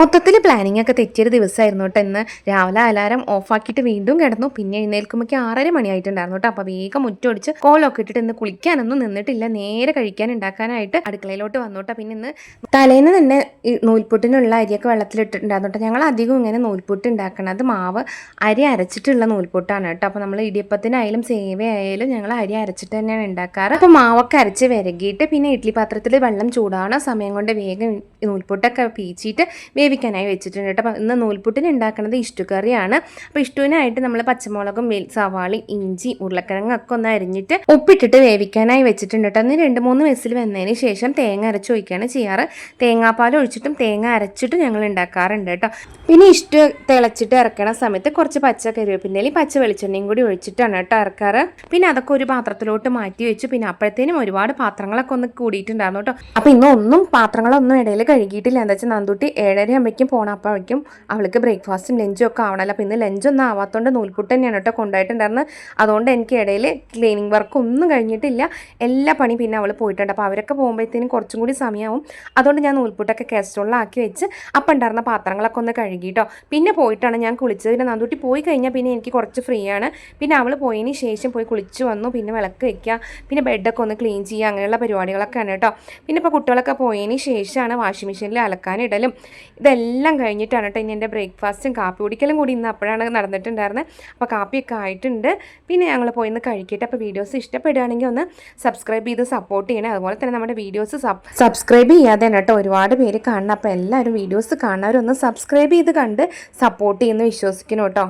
മൊത്തത്തിൽ പ്ലാനിങ് ഒക്കെ തെറ്റിയൊരു ദിവസമായിരുന്നു കേട്ടോ ഇന്ന്. രാവിലെ അലാരം ഓഫാക്കിയിട്ട് വീണ്ടും കിടന്നു. പിന്നെ എഴുന്നേൽക്കുമ്പോഴേക്ക് 6:30 മണിയായിട്ടുണ്ടായിരുന്നു കേട്ടോ. അപ്പോൾ വേഗം മുറ്റമടിച്ച് കോലമൊക്കെ ഇട്ടിട്ട് ഇന്ന് കുളിക്കാനൊന്നും നിന്നിട്ടില്ല. നേരെ കഴിക്കാൻ ഉണ്ടാക്കാനായിട്ട് അടുക്കളയിലോട്ട് വന്നു കേട്ടോ. പിന്നെ ഇന്ന് തലേന്ന് തന്നെ ഈ നൂൽപുട്ടിനുള്ള അരിയൊക്കെ വെള്ളത്തിലിട്ടിട്ടുണ്ടായിരുന്നു കേട്ടോ. ഞങ്ങൾ അധികം ഇങ്ങനെ നൂൽപുട്ട് ഉണ്ടാക്കണത് മാവ് അരി അരച്ചിട്ടുള്ള നൂൽപുട്ടാണ് കേട്ടോ. അപ്പോൾ നമ്മൾ ഇടിയപ്പത്തിനായാലും സേവയായാലും ഞങ്ങൾ അരി അരച്ചിട്ട് തന്നെയാണ് ഉണ്ടാക്കാറ്. അപ്പോൾ മാവൊക്കെ അരച്ച് വിരകിയിട്ട് പിന്നെ ഇഡ്ഡലി പാത്രത്തിൽ വെള്ളം ചൂടാണ സമയം കൊണ്ട് വേഗം നൂൽപുട്ടൊക്കെ പീച്ചിട്ട് വേവിക്കാനായി വെച്ചിട്ടുണ്ട് കേട്ടോ. അപ്പോൾ ഇന്ന് നൂൽപുട്ടിന് ഉണ്ടാക്കുന്നത് ഇഷ്ടുകറിയാണ്. അപ്പോൾ ഇഷ്ടുവിനായിട്ട് നമ്മൾ പച്ചമുളകും സവാളി ഇഞ്ചി ഉരുളക്കിഴങ്ങൊക്കെ ഒന്ന് അരിഞ്ഞിട്ട് ഉപ്പിട്ടിട്ട് വേവിക്കാനായി വെച്ചിട്ടുണ്ട് കേട്ടോ. അന്ന് 2-3 വിസിൽ വന്നതിന് ശേഷം തേങ്ങ അരച്ച് ഒഴിക്കുകയാണ് ചെയ്യാറ്. തേങ്ങാപ്പാൽ ഒഴിച്ചിട്ടും തേങ്ങ അരച്ചിട്ടും ഞങ്ങൾ ഉണ്ടാക്കാറുണ്ട് കേട്ടോ. പിന്നെ ഇഷ്ടു തിളച്ചിട്ട് ഇറക്കണ സമയത്ത് കുറച്ച് പച്ച കറിവേപ്പിൻ്റെയും പച്ച വെളിച്ചെണ്ണയും കൂടി ഒഴിച്ചിട്ടാണ് കേട്ടോ ഇറക്കാറ്. പിന്നെ അതൊക്കെ ഒരു പാത്രത്തിലോട്ട് മാറ്റി വെച്ചു. പിന്നെ അപ്പോഴത്തേനും ഒരുപാട് പാത്രങ്ങളൊക്കെ ഒന്ന് കൂടിയിട്ടുണ്ടായിരുന്നു കേട്ടോ. അപ്പോൾ ഇന്നൊന്നും പാത്രങ്ങളൊന്നും ഇടയിൽ കഴുകിയിട്ടില്ല. എന്താ വെച്ചാൽ നന്ദുട്ടി 7:30 ആകുമ്പോഴേക്കും പോകണം. അപ്പോഴേക്കും അവൾക്ക് ബ്രേക്ക്ഫാസ്റ്റും ലഞ്ചും ഒക്കെ ആവണമല്ലോ. അപ്പോൾ ഇന്ന് ലഞ്ചൊന്നും ആവാത്തതുകൊണ്ട് നൂൽപുട്ട് തന്നെയാണ് കേട്ടോ കൊണ്ടുപോയിട്ടുണ്ടായിരുന്നത്. അതുകൊണ്ട് എനിക്ക് ഇടയിൽ ക്ലീനിങ് വർക്ക് ഒന്നും കഴിഞ്ഞിട്ടില്ല. എല്ലാ പണി പിന്നെ അവൾ പോയിട്ടുണ്ട്. അപ്പോൾ അവരൊക്കെ പോകുമ്പോഴത്തേനും കുറച്ചും കൂടി സമയമാവും. അതുകൊണ്ട് ഞാൻ നൂൽപുട്ടൊക്കെ കാസ്ട്രോളിലാക്കി വെച്ച് അപ്പം ഉണ്ടായിരുന്ന പാത്രങ്ങളൊക്കെ ഒന്ന് കഴുകിയിട്ടോ. പിന്നെ പോയിട്ടാണ് ഞാൻ കുളിച്ചത്. പിന്നെ നന്ദൂട്ടി പോയി കഴിഞ്ഞാൽ പിന്നെ എനിക്ക് കുറച്ച് ഫ്രീ ആണ്. പിന്നെ അവൾ പോയതിന് ശേഷം പോയി കുളിച്ച് വന്നു. പിന്നെ വിളക്ക് വയ്ക്കുക, പിന്നെ ബെഡൊക്കെ ഒന്ന് ക്ലീൻ ചെയ്യുക, അങ്ങനെയുള്ള പരിപാടികളൊക്കെയാണ് കേട്ടോ. പിന്നെ ഇപ്പോൾ കുട്ടികളൊക്കെ പോയതിന് ശേഷമാണ് വാഷിംഗ് മെഷീനിൽ അലക്കാനിടലും ഇതെല്ലാം കഴിഞ്ഞിട്ടാണ് കേട്ടോ ഇനി എൻ്റെ ബ്രേക്ക്ഫാസ്റ്റും കാപ്പി കുടിക്കലും കൂടി ഇന്ന് അപ്പോഴാണ് നടന്നിട്ടുണ്ടായിരുന്നത്. അപ്പോൾ കാപ്പിയൊക്കെ ആയിട്ടുണ്ട്. പിന്നെ ഞങ്ങൾ പോയി ഒന്ന് കഴിക്കട്ടെ. അപ്പോൾ വീഡിയോസ് ഇഷ്ടപ്പെടുകയാണെങ്കിൽ ഒന്ന് സബ്സ്ക്രൈബ് ചെയ്ത് സപ്പോർട്ട് ചെയ്യണേ. അതുപോലെ തന്നെ നമ്മുടെ വീഡിയോസ് സബ്സ്ക്രൈബ് ചെയ്യാതെ കേട്ടോ ഒരുപാട് പേര് കാണണം. അപ്പോൾ എല്ലാവരും വീഡിയോസ് കാണുന്നവരൊന്ന് സബ്സ്ക്രൈബ് ചെയ്ത് കണ്ട് സപ്പോർട്ട് ചെയ്യുന്നു വിശ്വസിക്കുന്നു കേട്ടോ.